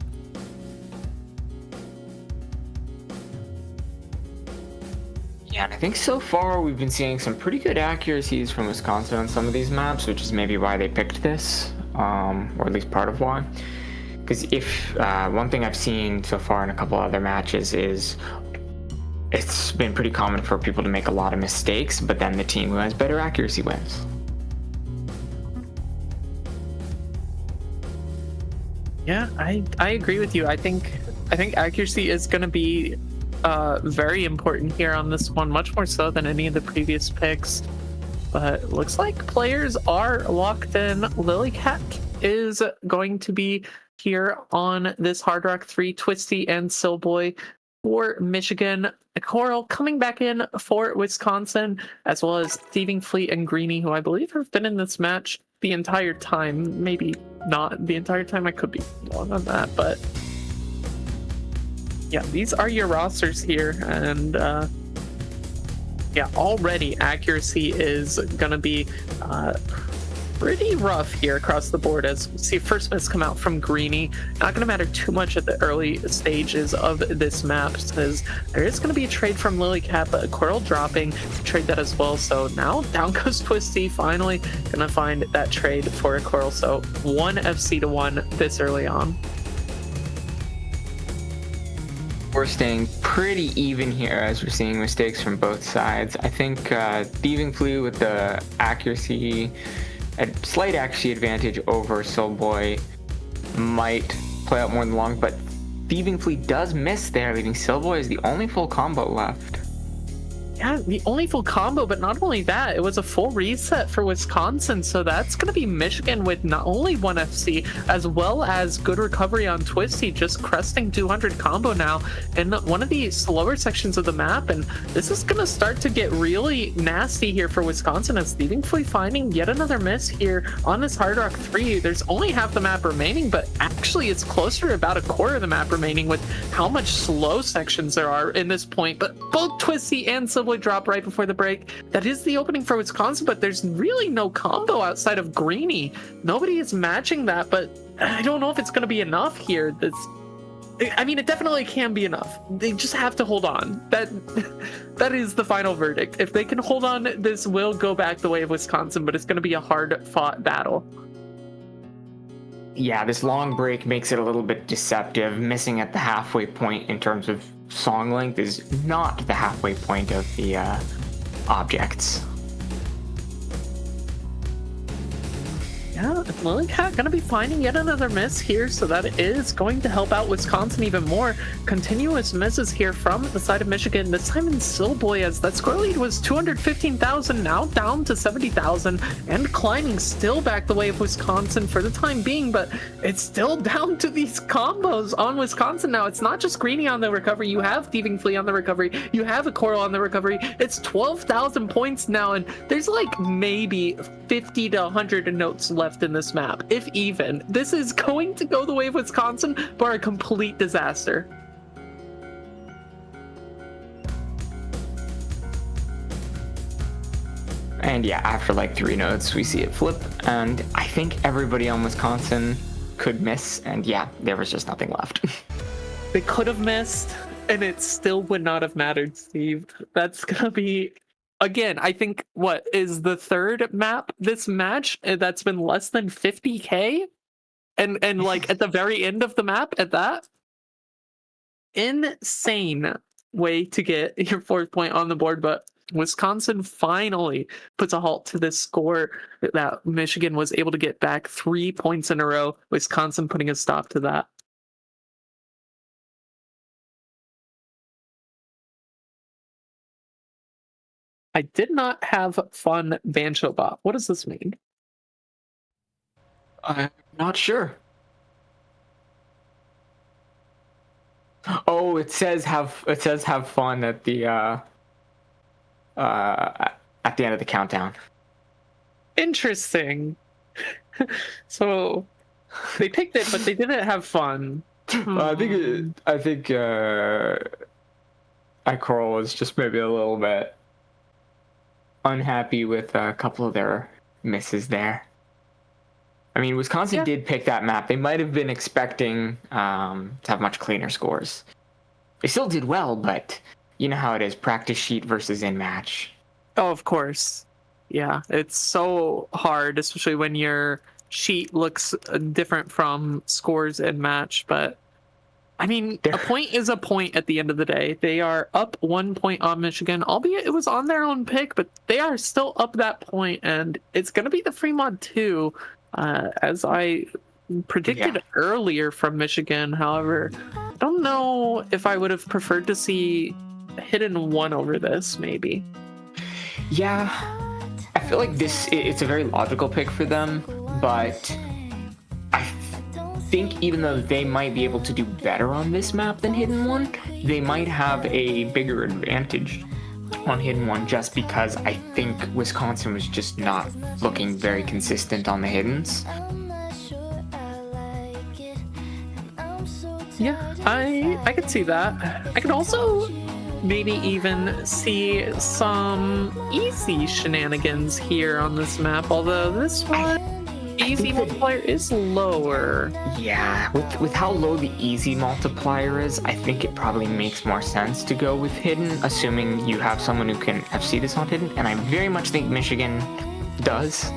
Yeah, and I think so far we've been seeing some pretty good accuracies from Wisconsin on some of these maps, which is maybe why they picked this, or at least part of why. Because if one thing I've seen so far in a couple other matches is it's been pretty common for people to make a lot of mistakes, but then the team who has better accuracy wins. Yeah, I agree with you. I think accuracy is going to be very important here on this one, much more so than any of the previous picks. But it looks like players are locked in. Lilycat is going to be here on this Hard Rock 3, Twisty and Silboy for Michigan. Coral coming back in for Wisconsin, as well as Thieving Fleet and Greeny, who I believe have been in this match the entire time. Maybe not the entire time. I could be wrong on that, but yeah, these are your rosters here, and yeah, already accuracy is gonna be pretty rough here across the board, as we see first miss come out from Greeny. Not gonna matter too much at the early stages of this map, because there is gonna be a trade from Lilycat, but Coral dropping to trade that as well. So now down goes Twisty, finally gonna find that trade for a Coral. So 1 FC to 1 this early on. We're staying pretty even here as we're seeing mistakes from both sides. I think Thieving Flew with the accuracy, a slight accuracy advantage over Soulboy might play out more than long, but Thieving Fleet does miss there, leaving Soulboy as the only full combo left. Yeah, the only full combo, but not only that, it was a full reset for Wisconsin, so that's going to be Michigan with not only 1 FC, as well as good recovery on Twisty, just cresting 200 combo now in one of the slower sections of the map, and this is going to start to get really nasty here for Wisconsin, as Thieving Fleet finding yet another miss here on this Hard Rock 3. There's only half the map remaining, but actually it's closer to about a quarter of the map remaining with how much slow sections there are in this point, but both Twisty and Silboy drop right before the break. That is the opening for Wisconsin, but there's really no combo outside of Greeny. Nobody is matching that, but I don't know if it's going to be enough here. I mean, it definitely can be enough. They just have to hold on. That is the final verdict. If they can hold on, this will go back the way of Wisconsin, but it's going to be a hard-fought battle. Yeah, this long break makes it a little bit deceptive. Missing at the halfway point in terms of song length is not the halfway point of the objects. Yeah, Lilycat gonna be finding yet another miss here, so that is going to help out Wisconsin even more. Continuous misses here from the side of Michigan, this time in Silboy, as that score lead was 215,000, now down to 70,000, and climbing still back the way of Wisconsin for the time being, but it's still down to these combos on Wisconsin now. It's not just Greeny on the recovery, you have Thieving Flea on the recovery, you have a Coral on the recovery. It's 12,000 points now, and there's like maybe 50 to 100 notes left in this map, if even. This is going to go the way of Wisconsin, but a complete disaster. And yeah, after like 3 notes, we see it flip, and I think everybody on Wisconsin could miss, and yeah, there was just nothing left. They could have missed, and it still would not have mattered, Steve. That's gonna be, again, I think, what is the third map this match that's been less than 50k, and like at the very end of the map at that. Insane way to get your 4th point on the board, but Wisconsin finally puts a halt to this score that Michigan was able to get back 3 points in a row. Wisconsin putting a stop to that. I did not have fun Bancho Bot. What does this mean? I'm not sure. Oh, it says have fun at the end of the countdown. Interesting. So they picked it, but they didn't have fun. I think iCoral was just maybe a little bit unhappy with a couple of their misses there. I mean, Wisconsin did pick that map. They might have been expecting to have much cleaner scores. They still did well, but you know how it is, practice sheet versus in-match. Oh, of course. Yeah, it's so hard, especially when your sheet looks different from scores in match. But, I mean, a point is a point at the end of the day. They are up 1 point on Michigan, albeit it was on their own pick, but they are still up that point, and it's going to be the free mod 2. As I predicted earlier from Michigan. However, I don't know if I would have preferred to see Hidden 1 over this, maybe. Yeah, I feel like it's a very logical pick for them, but I think even though they might be able to do better on this map than Hidden 1, they might have a bigger advantage on Hidden 1 just because I think Wisconsin was just not looking very consistent on the Hiddens. Yeah, I could see that. I could also maybe even see some easy shenanigans here on this map, although this one, easy multiplier is lower. Yeah, with how low the easy multiplier is, I think it probably makes more sense to go with Hidden, assuming you have someone who can FC this on Hidden, and I very much think Michigan does.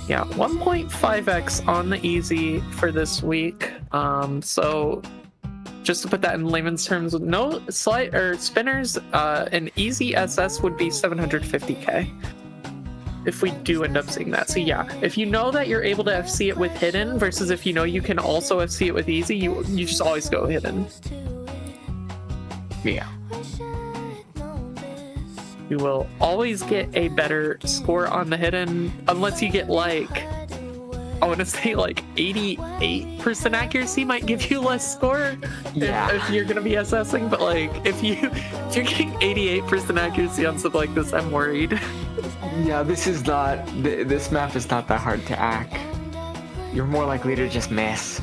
Yeah, 1.5x on the easy for this week. So just to put that in layman's terms, with no slide or spinners, an easy SS would be 750k. If we do end up seeing that. So yeah, if you know that you're able to FC it with Hidden versus if you know you can also FC it with easy, you just always go Hidden. Yeah. You will always get a better score on the Hidden, unless you get like, I want to say like 88% accuracy might give you less score if you're going to be SSing, but like if you're getting 88% accuracy on stuff like this, I'm worried. Yeah, this map is not that hard to hack. You're more likely to just miss.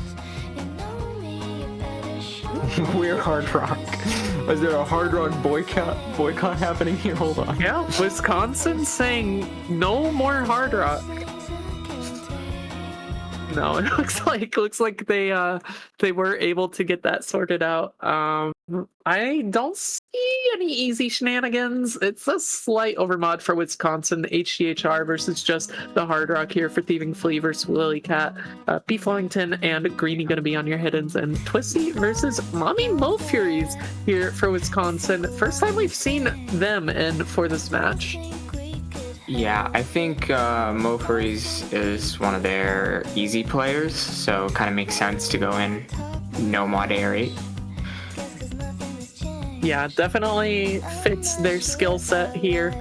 We're Hard Rock. Is there a Hard Rock boycott happening here? Hold on. Yeah, Wisconsin saying no more Hard Rock. No, it looks like they were able to get that sorted out. I don't see any easy shenanigans. It's a slight overmod for Wisconsin, the HGHR versus just the Hard Rock here for Thieving Flea versus Willy Cat. B Flowington and Greeny gonna be on your Hiddens, and Twisty versus Mommy Mo Furies here for Wisconsin. First time we've seen them in for this match. Yeah, I think Mofuries is one of their easy players, so it kind of makes sense to go in no mod Air 8. Yeah, definitely fits their skill set here,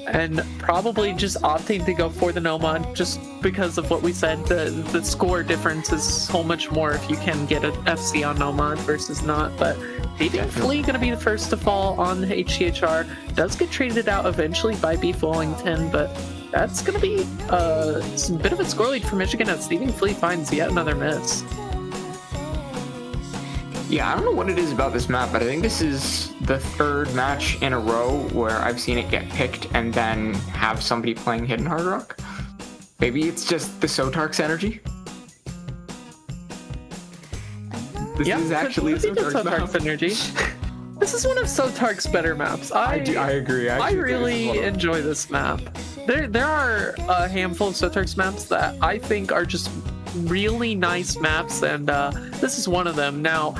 and probably just opting to go for the no mod just because of what we said. The score difference is so much more if you can get an FC on no mod versus not, but Thieving Flea going to be the first to fall on the HCHR. Does get traded out eventually by B Fullington, but that's going to be a bit of a score lead for Michigan as Thieving Flea finds yet another miss. Yeah, I don't know what it is about this map, but I think this is the third match in a row where I've seen it get picked and then have somebody playing Hidden Hard Rock. Maybe it's just the Sotark's energy. This is actually Sotark's energy. This is one of Sotark's better maps. I agree. I really enjoy this map. There are a handful of Sotark's maps that I think are just really nice maps, and this is one of them. Now,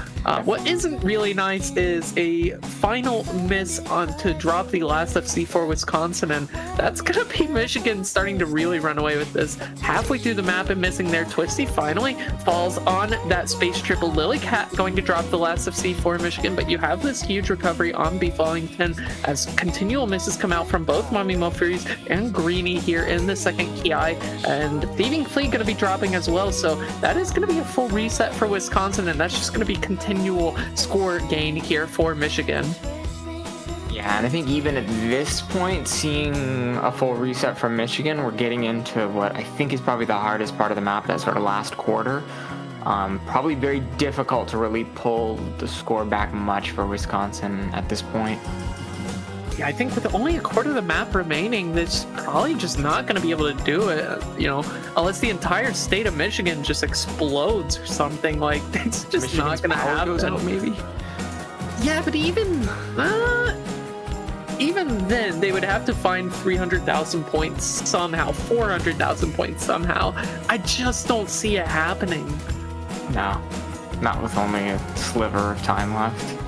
what isn't really nice is a final miss on to drop the last FC for Wisconsin, and that's gonna be Michigan starting to really run away with this. Halfway through the map and missing there, Twisty finally falls on that space triple. Lily Cat going to drop the last FC for Michigan, but you have this huge recovery on B Fallington as continual misses come out from both Mommy Mo Furies and Greeny here in the second KI, and Thieving Flea gonna be dropping as well. So that is going to be a full reset for Wisconsin, and that's just going to be continual score gain here for Michigan. Yeah, and I think even at this point, seeing a full reset from Michigan, we're getting into what I think is probably the hardest part of the map, that sort of last quarter. Probably very difficult to really pull the score back much for Wisconsin at this point. Yeah, I think with only a quarter of the map remaining, that's probably just not going to be able to do it, unless the entire state of Michigan just explodes or something. Like, it's just Michigan's not going to happen. Goes out, maybe. Yeah, but even then, they would have to find 300,000 points somehow, 400,000 points somehow. I just don't see it happening. No, not with only a sliver of time left.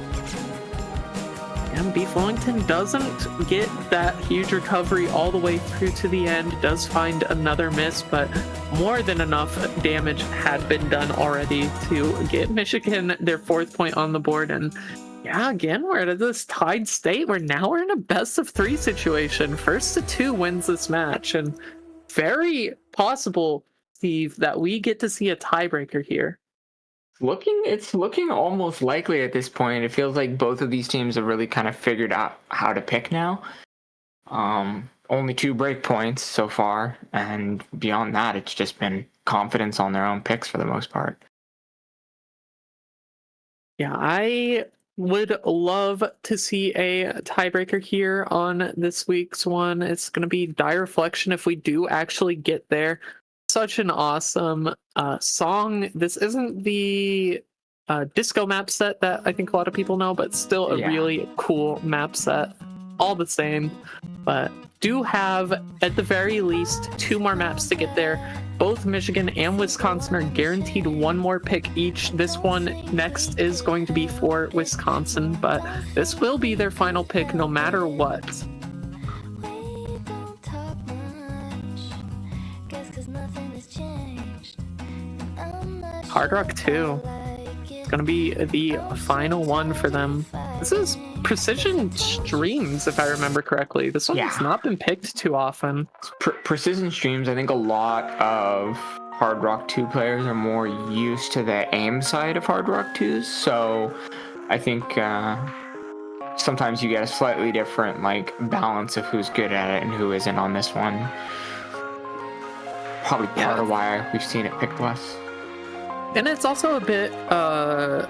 And Beef Wellington doesn't get that huge recovery all the way through to the end, does find another miss, but more than enough damage had been done already to get Michigan their 4th point on the board. And yeah, again, we're at this tied state where now we're in a best of 3 situation. 1st to 2 wins this match, and very possible, Steve, that we get to see a tiebreaker here. It's looking almost likely at this point. It feels like both of these teams have really kind of figured out how to pick now. Only 2 break points so far, and beyond that, it's just been confidence on their own picks for the most part. Yeah, I would love to see a tiebreaker here on this week's one. It's going to be Dire Reflection if we do actually get there. Such an awesome song. This isn't the disco map set that I think a lot of people know, but still a really cool map set. All the same, but do have at the very least 2 more maps to get there. Both Michigan and Wisconsin are guaranteed 1 more pick each. This one next is going to be for Wisconsin, but this will be their final pick no matter what. Hard Rock 2. It's going to be the final one for them. This is Precision Streams, if I remember correctly. This one has not been picked too often. Precision Streams, I think a lot of Hard Rock 2 players are more used to the aim side of Hard Rock 2s, so I think sometimes you get a slightly different balance of who's good at it and who isn't on this one. Probably part of why we've seen it picked less. And it's also a bit of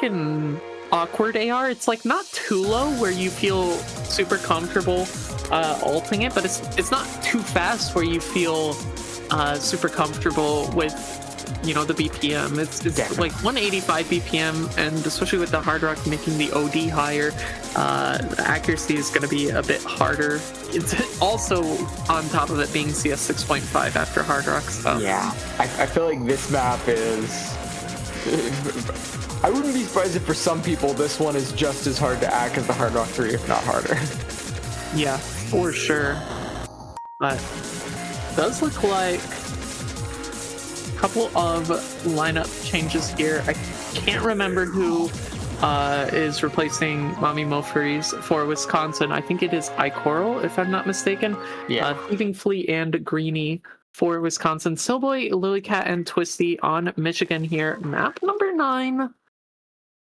an awkward AR. It's not too low where you feel super comfortable ulting it, but it's not too fast where you feel super comfortable with the BPM. It's like 185 BPM, and especially with the Hard Rock making the OD higher, the accuracy is going to be a bit harder. It's also on top of it being CS 6.5 after Hard Rock stuff. Yeah, I feel like this map is... I wouldn't be surprised if for some people this one is just as hard to act as the Hard Rock 3, if not harder. Yeah, for sure. But it does look like a couple of lineup changes here. I can't remember who is replacing Mommy Mofries for Wisconsin. I think it is iCoral, if I'm not mistaken. Yeah. Thieving Flea and Greenie for Wisconsin. Silboy, Lilycat, and Twisty on Michigan here. Map number 9.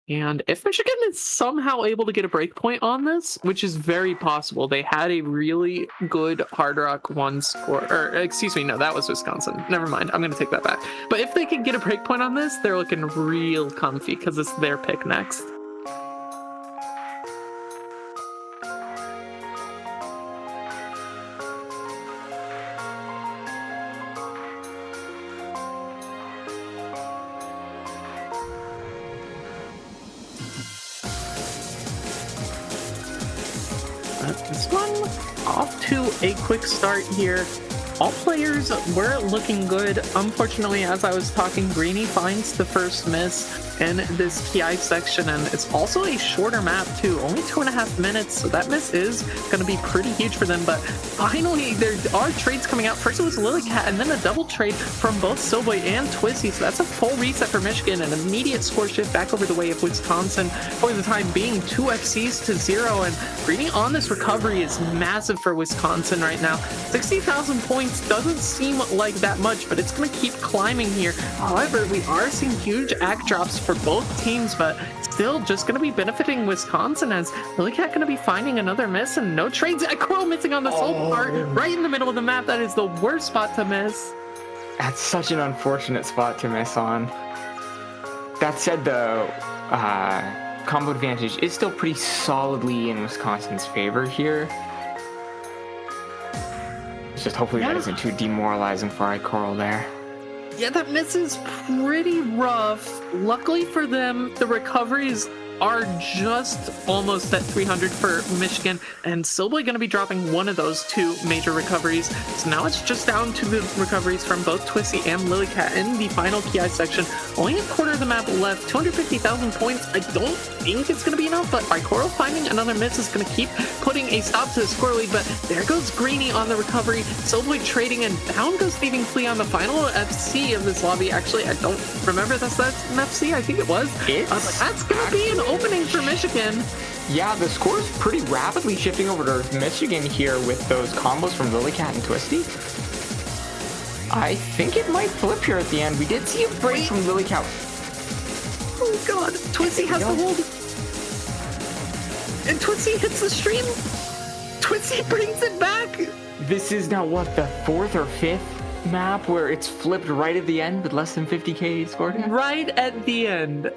And if Michigan is somehow able to get a breakpoint on this, which is very possible, they had a really good Hard Rock 1 score, or excuse me, no, that was Wisconsin. Never mind, I'm going to take that back. But if they can get a breakpoint on this, they're looking real comfy because it's their pick next. This one off to a quick start here. All players were looking good. Unfortunately, as I was talking, Greenie finds the first miss in this PI section, and it's also a shorter map too, only 2.5 minutes, so that miss is going to be pretty huge for them. But finally, there are trades coming out. First it was Lilycat, and then a double trade from both Silboy and Twisty, so that's a full reset for Michigan, an immediate score shift back over the way of Wisconsin for the time being. 2 FCs to 0, and Greenie on this recovery is massive for Wisconsin right now. 60,000 points doesn't seem like that much, but it's going to keep climbing here. However, we are seeing huge act drops for both teams, but still just going to be benefiting Wisconsin, as Lilycat going to be finding another miss, and no trades. Coral missing on the sole part right in the middle of the map. That is the worst spot to miss. That's such an unfortunate spot to miss on. That said, though, combo advantage is still pretty solidly in Wisconsin's favor here. It's just hopefully that isn't too demoralizing for iCoral there. Yeah, that miss is pretty rough. Luckily for them, the recoveries are just almost at 300 for Michigan, and Silboy going to be dropping one of those two major recoveries. So now it's just down to the recoveries from both Twisty and Lilycat in the final PI section. Only a quarter of the map left, 250,000 points. I don't think it's going to be enough, but Icoro finding another miss is going to keep putting a stop to the score lead, but there goes Greeny on the recovery. Silboy trading, and down goes Thieving Flea on the final FC of this lobby. Actually, I don't remember that's an FC. I think it was. But that's going to be an opening for Michigan. Yeah, the score is pretty rapidly shifting over to Michigan here with those combos from Lilycat and Twisty. I think it might flip here at the end. We did see a break from Lilycat. Oh god, Twisty has the hold. And Twisty hits the stream. Twisty brings it back. This is now, what, the 4th or 5th map where it's flipped right at the end with less than 50k scored? Right at the end.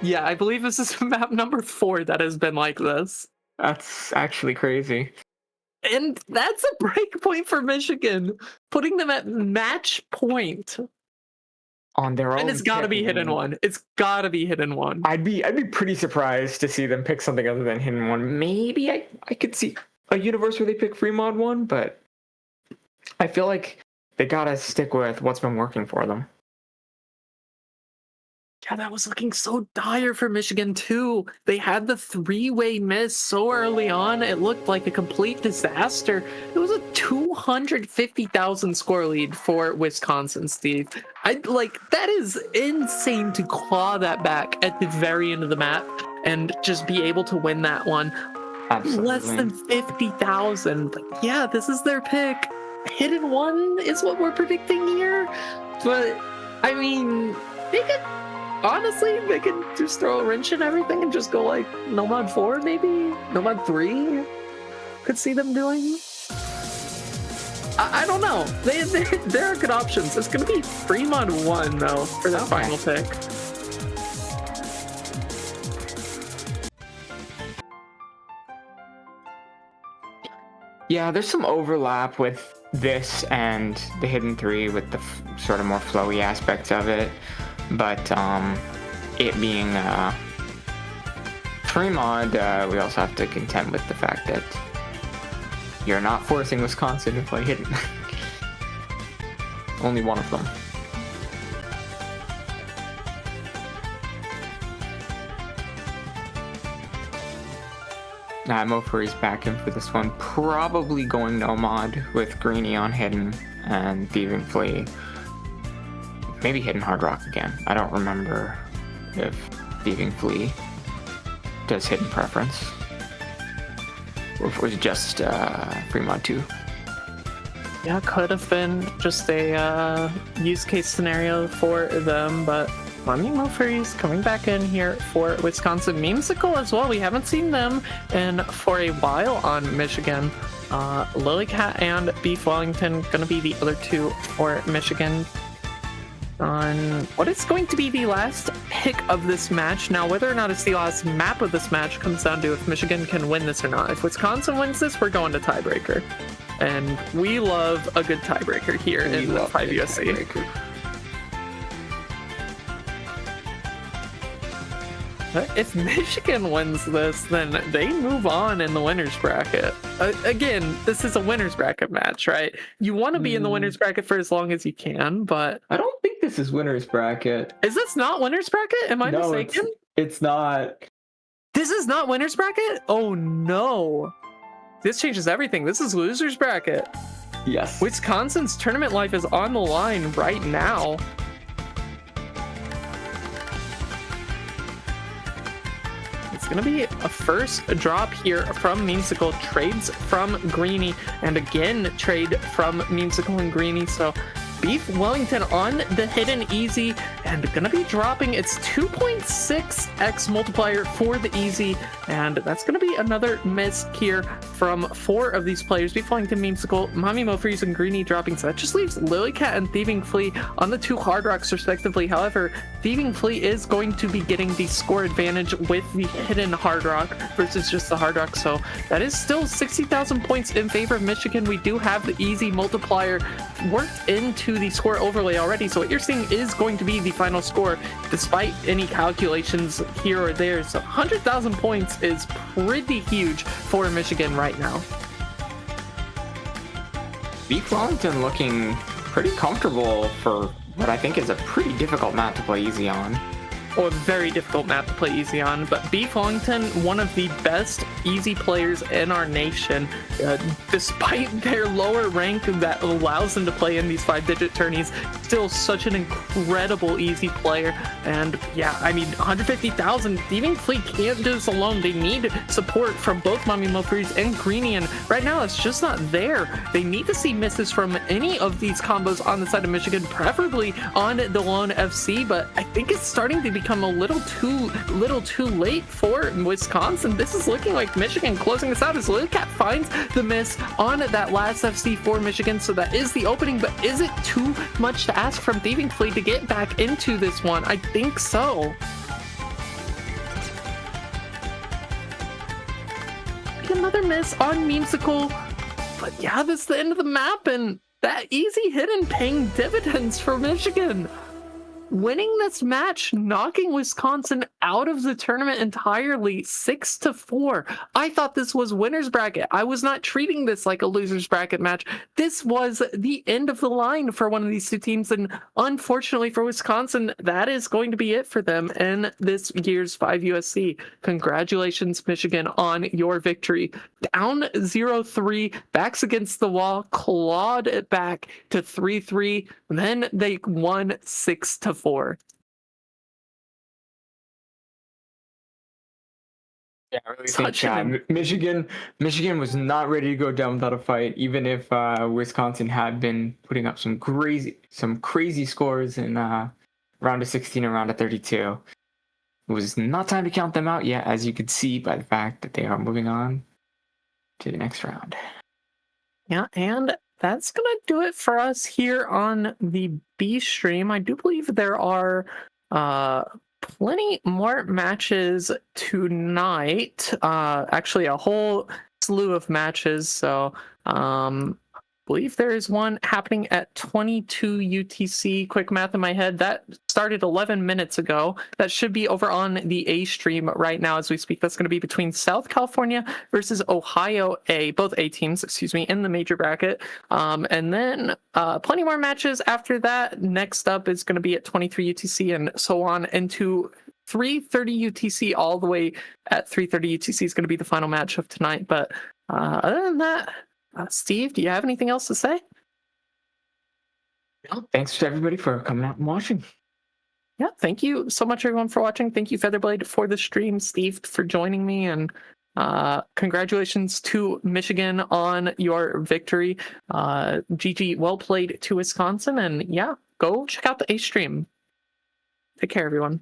Yeah, I believe this is map number 4 that has been like this. That's actually crazy. And that's a break point for Michigan, putting them at match point. On their own. And it's gotta be hidden one. It's gotta be hidden one. I'd be pretty surprised to see them pick something other than hidden one. Maybe I could see a universe where they pick free mod one, but I feel like they gotta stick with what's been working for them. Yeah, that was looking so dire for Michigan too. They had the 3-way miss so early on. It looked like a complete disaster. It was a 250,000 score lead for Wisconsin, Steve. That is insane to claw that back at the very end of the map and just be able to win that one. Absolutely. Less than 50,000. Yeah, this is their pick. Hidden one is what we're predicting here. But I mean, honestly, they could just throw a wrench in everything and just go like Nomad 4, maybe? Nomad 3? Could see them doing? I don't know. There are good options. It's going to be free mod 1, though, for the final pick. Yeah, there's some overlap with this and the Hidden 3 with the sort of more flowy aspects of it. But it being free mod, we also have to contend with the fact that you're not forcing Wisconsin to play hidden. Only one of them. Mofuri's back in for this one. Probably going no mod with Greeny on hidden and Thieving Flea. Maybe Hidden Hard Rock again. I don't remember if Thieving Flea does hidden preference. Or if it was just free mod 2. Yeah, could have been just a use case scenario for them, but Mofuri's coming back in here for Wisconsin. Memesicle as well. We haven't seen them for a while on Michigan. Lilycat and Beef Wellington gonna be the other two for Michigan. On what is going to be the last pick of this match. Now, whether or not it's the last map of this match comes down to if Michigan can win this or not. If Wisconsin wins this, we're going to tiebreaker. And we love a good tiebreaker here in the 5USC. If Michigan wins this, then they move on in the winner's bracket. Again, this is a winner's bracket match, right? You want to be in the winner's bracket for as long as you can, but... I don't think this is winner's bracket. Is this not winner's bracket? Am I mistaken? It's not. This is not winner's bracket? Oh no. This changes everything. This is loser's bracket. Yes. Wisconsin's tournament life is on the line right now. It's going to be a first drop here from Memesicle, trades from Greeny, and again trade from Memesicle and Greeny. So Beef Wellington on the hidden easy and going to be dropping its 2.6x multiplier for the easy, and that's going to be another miss here from 4 of these players. Beef Wellington, Memesicle, Mofuri's, and Greeny dropping, so that just leaves Lilycat and Thieving Flea on the 2 Hard Rocks respectively. However, Thieving Flea is going to be getting the score advantage with the hidden Hard Rock versus just the Hard Rock, so that is still 60,000 points in favor of Michigan. We do have the easy multiplier worked into into the score overlay already. So what you're seeing is going to be the final score, despite any calculations here or there. So 100,000 points is pretty huge for Michigan right now. Beef Wellington looking pretty comfortable for what I think is a pretty difficult map to play easy on. Or a very difficult map to play easy on, but Beef Wellington, one of the best easy players in our nation, despite their lower rank that allows them to play in these 5-digit tourneys, still such an incredible easy player. And yeah, I mean, 150,000, Thieving Fleet can't do this alone. They need support from both Mommy Mo3s and Greeny, and right now it's just not there. They need to see misses from any of these combos on the side of Michigan, preferably on the lone FC, but I think it's starting to become a little too late for Wisconsin. This is looking like Michigan closing this out as Lilcat finds the miss on that last FC for Michigan, so that is the opening. But is it too much to ask from Thieving Fleet to get back into this one? I think so. Another miss on Memesicle, but yeah, this is the end of the map, and that easy hidden paying dividends for Michigan. Winning this match, knocking Wisconsin out of the tournament entirely, 6-4. I thought this was winner's bracket. I was not treating this like a loser's bracket match. This was the end of the line for one of these two teams, and unfortunately for Wisconsin, that is going to be it for them in this year's 5USC. Congratulations, Michigan, on your victory. Down 0-3, backs against the wall, clawed it back to 3-3, then they won 6-4. Yeah, I really think Michigan was not ready to go down without a fight, even if Wisconsin had been putting up some crazy scores in round of 16 and round of 32. It was not time to count them out yet, as you could see by the fact that they are moving on to the next round. Yeah, and that's gonna do it for us here on the B stream. I do believe there are plenty more matches tonight. Actually, a whole slew of matches. So I believe there is one happening at 22 UTC. Quick math in my head. That started 11 minutes ago. That should be over on the A stream right now as we speak. That's going to be between South California versus Ohio A, both A teams, excuse me, in the major bracket. And then plenty more matches after that. Next up is going to be at 23 UTC and so on into 3:30 UTC, all the way at 3:30 UTC is going to be the final match of tonight. But other than that, Steve, do you have anything else to say? No, thanks to everybody for coming out and watching. Yeah, thank you so much, everyone, for watching. Thank you, Featherblade, for the stream. Steve, for joining me. And congratulations to Michigan on your victory. GG, well played to Wisconsin. And yeah, go check out the A stream. Take care, everyone.